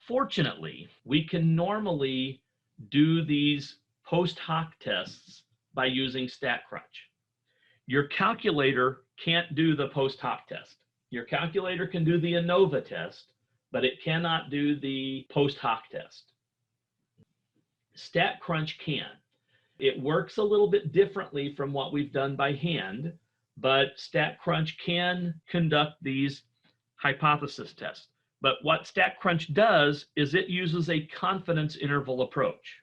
Fortunately, we can normally do these post hoc tests by using StatCrunch. Your calculator can't do the post hoc test. Your calculator can do the ANOVA test, but it cannot do the post hoc test. StatCrunch can. It works a little bit differently from what we've done by hand, but StatCrunch can conduct these hypothesis tests. But what StatCrunch does is it uses a confidence interval approach.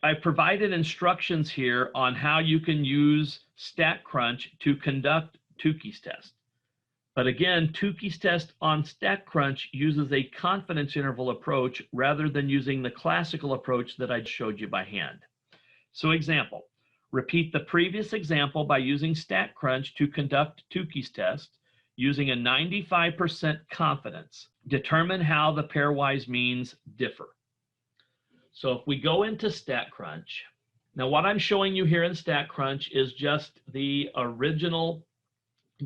I provided instructions here on how you can use StatCrunch to conduct Tukey's test. But again, Tukey's test on StatCrunch uses a confidence interval approach rather than using the classical approach that I showed you by hand. So example, repeat the previous example by using StatCrunch to conduct Tukey's test using a 95% confidence. Determine how the pairwise means differ. So if we go into StatCrunch, now what I'm showing you here in StatCrunch is just the original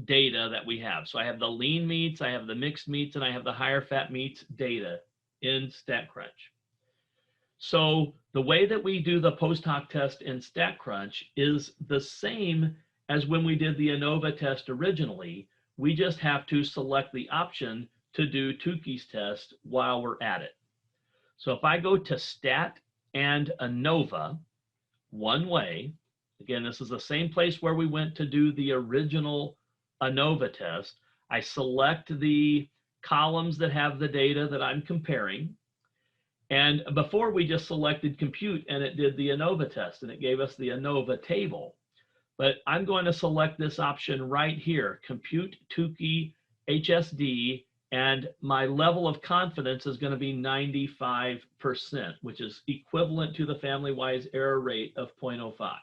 data that we have. So I have the lean meats, I have the mixed meats, and I have the higher fat meats data in StatCrunch. So the way that we do the post hoc test in StatCrunch is the same as when we did the ANOVA test originally. We just have to select the option to do Tukey's test while we're at it. So if I go to Stat and ANOVA, one way, again, this is the same place where we went to do the original ANOVA test. I select the columns that have the data that I'm comparing. And before we just selected compute and it did the ANOVA test and it gave us the ANOVA table. But I'm going to select this option right here, compute Tukey HSD, and my level of confidence is going to be 95%, which is equivalent to the family-wise error rate of 0.05.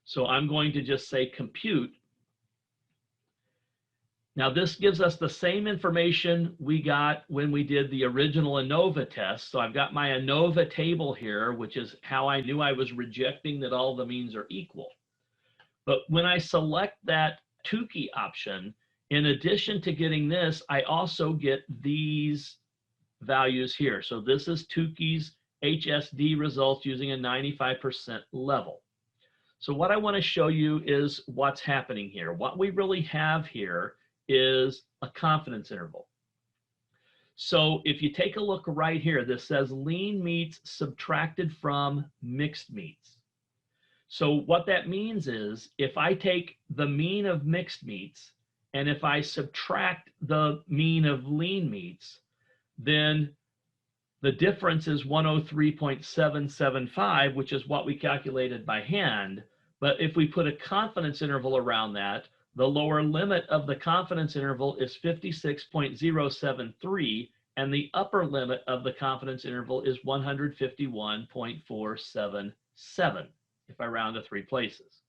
So I'm going to just say compute. Now this gives us the same information we got when we did the original ANOVA test. So I've got my ANOVA table here, which is how I knew I was rejecting that all the means are equal. But when I select that Tukey option, in addition to getting this, I also get these values here. So this is Tukey's HSD results using a 95% level. So what I want to show you is what's happening here. What we really have here is a confidence interval. So if you take a look right here, this says lean meats subtracted from mixed meats. So what that means is if I take the mean of mixed meats and if I subtract the mean of lean meats, then the difference is 103.775, which is what we calculated by hand. But if we put a confidence interval around that, the lower limit of the confidence interval is 56.073, and the upper limit of the confidence interval is 151.477, if I round to 3 places.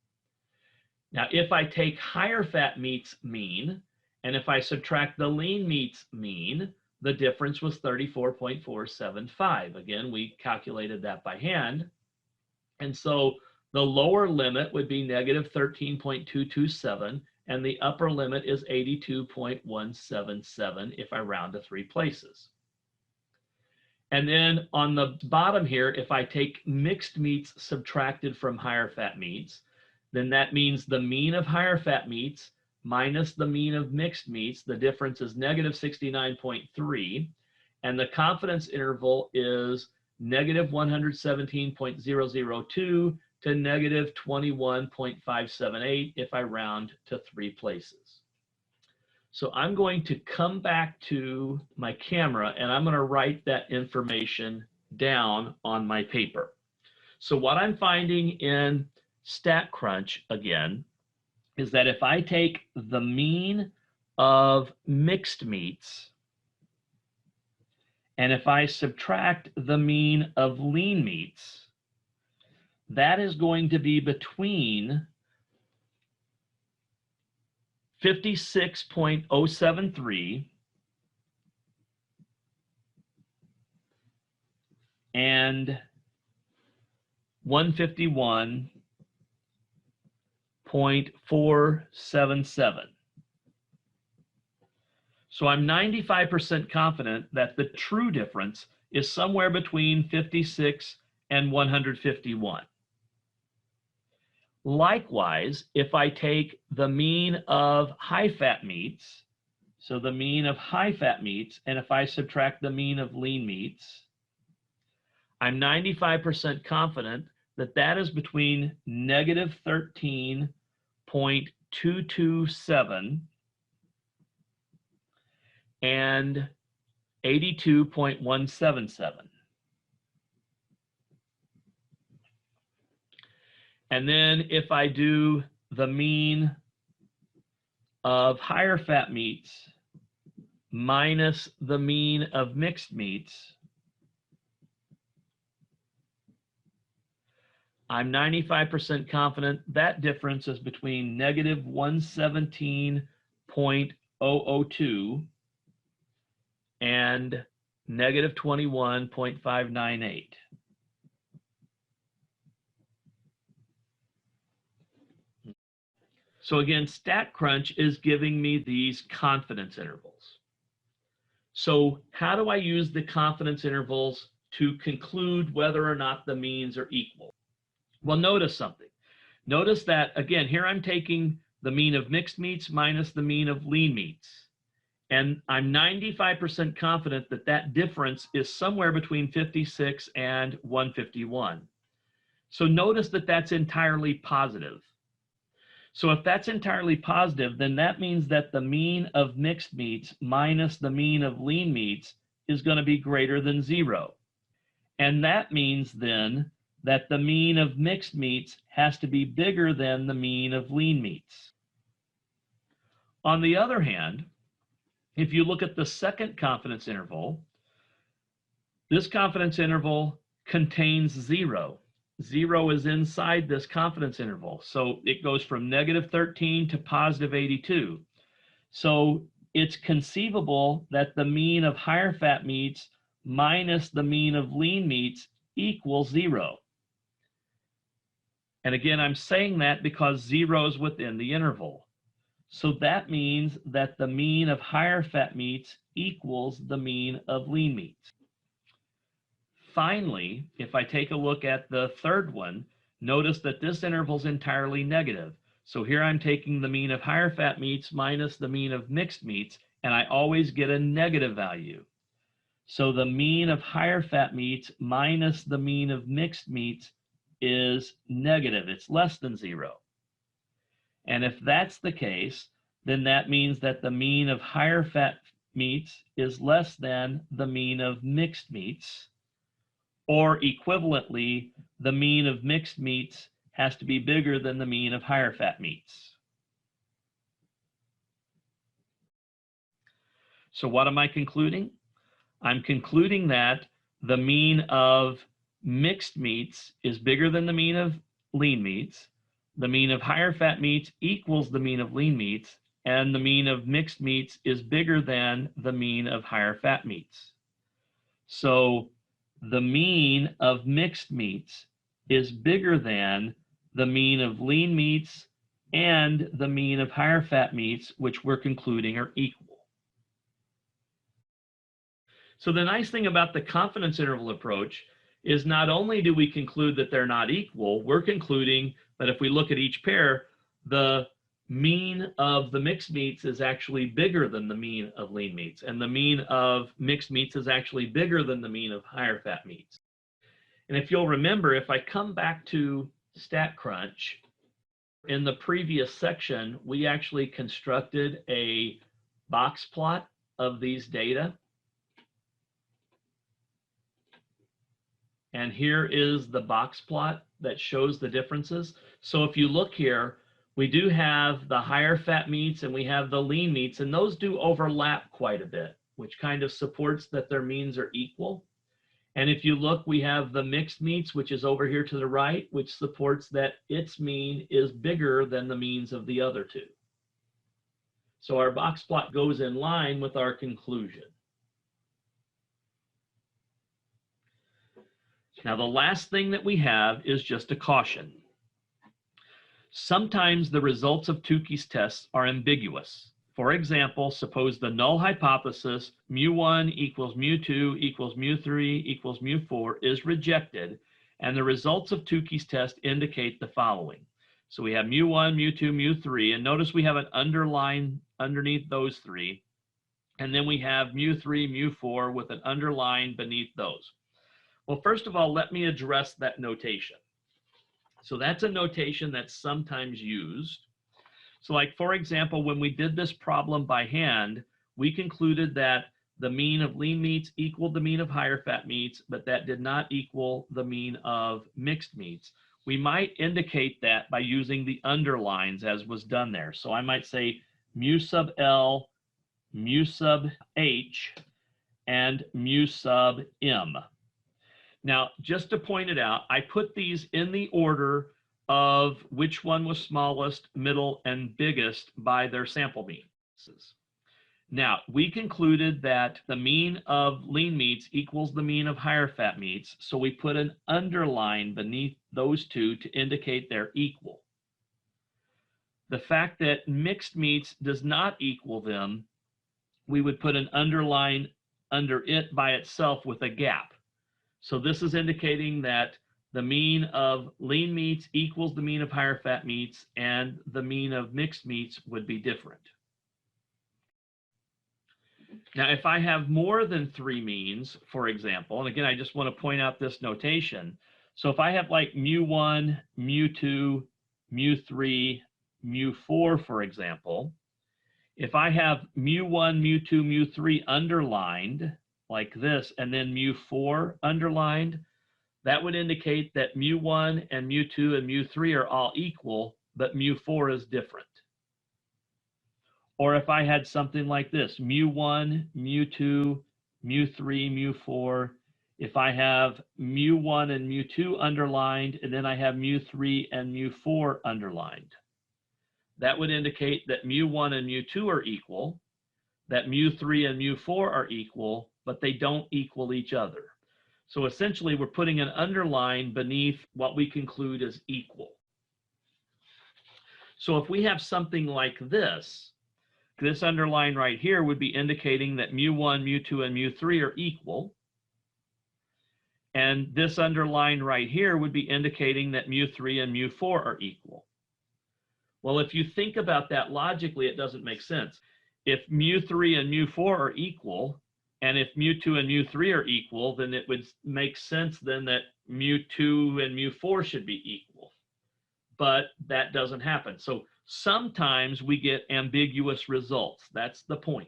Now, if I take higher fat meats mean, and if I subtract the lean meats mean, the difference was 34.475. Again, we calculated that by hand. And so the lower limit would be negative 13.227, and the upper limit is 82.177 if I round to 3 places. And then on the bottom here, if I take mixed meats subtracted from higher fat meats, then that means the mean of higher fat meats minus the mean of mixed meats, the difference is negative 69.3, and the confidence interval is negative 117.002 to negative 21.578 if I round to 3 places. So I'm going to come back to my camera and I'm going to write that information down on my paper. So what I'm finding in StatCrunch again is that if I take the mean of mixed meats and if I subtract the mean of lean meats, that is going to be between 56.073 and 151.477. So I'm 95% confident that the true difference is somewhere between 56 and 151. Likewise, if I take the mean of high-fat meats, so the mean of high-fat meats, and if I subtract the mean of lean meats, I'm 95% confident that that is between negative 13.227 and 82.177. And then if I do the mean of higher fat meats minus the mean of mixed meats, I'm 95% confident that difference is between negative 117.002 and negative 21.598. So again, StatCrunch is giving me these confidence intervals. So how do I use the confidence intervals to conclude whether or not the means are equal? Well, notice something. Notice that, again, here I'm taking the mean of mixed meats minus the mean of lean meats. And I'm 95% confident that that difference is somewhere between 56 and 151. So notice that that's entirely positive. So if that's entirely positive, then that means that the mean of mixed meats minus the mean of lean meats is going to be greater than 0. And that means then that the mean of mixed meats has to be bigger than the mean of lean meats. On the other hand, if you look at the second confidence interval, this confidence interval contains 0. 0 is inside this confidence interval. So it goes from negative 13 to positive 82. So it's conceivable that the mean of higher fat meats minus the mean of lean meats equals 0. And again, I'm saying that because 0 is within the interval. So that means that the mean of higher fat meats equals the mean of lean meats. Finally, if I take a look at the third one, notice that this interval is entirely negative. So here I'm taking the mean of higher fat meats minus the mean of mixed meats, and I always get a negative value. So the mean of higher fat meats minus the mean of mixed meats is negative. It's less than 0. And if that's the case, then that means that the mean of higher fat meats is less than the mean of mixed meats, or equivalently, the mean of mixed meats has to be bigger than the mean of higher fat meats. So what am I concluding? I'm concluding that the mean of mixed meats is bigger than the mean of lean meats. The mean of higher fat meats equals the mean of lean meats, and the mean of mixed meats is bigger than the mean of higher fat meats. So the mean of mixed meats is bigger than the mean of lean meats and the mean of higher fat meats, which we're concluding are equal. So the nice thing about the confidence interval approach is not only do we conclude that they're not equal, we're concluding that if we look at each pair, the mean of the mixed meats is actually bigger than the mean of lean meats, and the mean of mixed meats is actually bigger than the mean of higher fat meats. And if you'll remember, if I come back to StatCrunch, in the previous section, we actually constructed a box plot of these data. And here is the box plot that shows the differences. So if you look here, we do have the higher fat meats and we have the lean meats, and those do overlap quite a bit, which kind of supports that their means are equal. And if you look, we have the mixed meats, which is over here to the right, which supports that its mean is bigger than the means of the other two. So our box plot goes in line with our conclusion. Now, the last thing that we have is just a caution. Sometimes the results of Tukey's tests are ambiguous. For example, suppose the null hypothesis mu1 equals mu2 equals mu3 equals mu4 is rejected, and the results of Tukey's test indicate the following. So we have mu1, mu2, mu3, and notice we have an underline underneath those three, and then we have mu3, mu4 with an underline beneath those. Well, first of all, let me address that notation. So that's a notation that's sometimes used. So like, for example, when we did this problem by hand, we concluded that the mean of lean meats equaled the mean of higher fat meats, but that did not equal the mean of mixed meats. We might indicate that by using the underlines as was done there. So I might say mu sub L, mu sub H, and mu sub M. Now, just to point it out, I put these in the order of which one was smallest, middle, and biggest by their sample means. Now, we concluded that the mean of lean meats equals the mean of higher fat meats, so we put an underline beneath those two to indicate they're equal. The fact that mixed meats does not equal them, we would put an underline under it by itself with a gap. So this is indicating that the mean of lean meats equals the mean of higher fat meats, and the mean of mixed meats would be different. Now, if I have more than 3 means, for example, and again, I just want to point out this notation. So if I have like mu1, mu2, mu3, mu4, for example, if I have mu1, mu2, mu3 underlined like this, and then mu4 underlined, that would indicate that mu1 and mu2 and mu3 are all equal, but mu4 is different. Or if I had something like this, mu1, mu2, mu3, mu4, if I have mu1 and mu2 underlined, and then I have mu3 and mu4 underlined, that would indicate that mu1 and mu2 are equal, that mu3 and mu4 are equal, but they don't equal each other. So essentially, we're putting an underline beneath what we conclude as equal. So if we have something like this, this underline right here would be indicating that mu1, mu2, and mu3 are equal. And this underline right here would be indicating that mu3 and mu4 are equal. Well, if you think about that logically, it doesn't make sense. If mu3 and mu4 are equal, and if mu2 and mu3 are equal, then it would make sense then that mu2 and mu4 should be equal. But that doesn't happen. So sometimes we get ambiguous results. That's the point.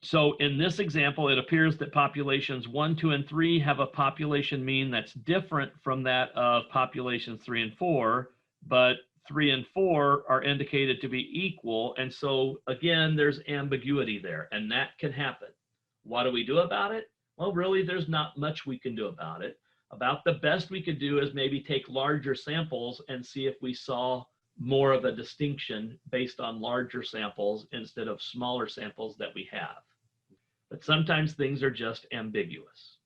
So in this example, it appears that populations 1, 2, and 3 have a population mean that's different from that of populations 3 and 4, but 3 and 4 are indicated to be equal. And so again, there's ambiguity there, and that can happen. What do we do about it? Well, really, there's not much we can do about it. About the best we could do is maybe take larger samples and see if we saw more of a distinction based on larger samples instead of smaller samples that we have. But sometimes things are just ambiguous.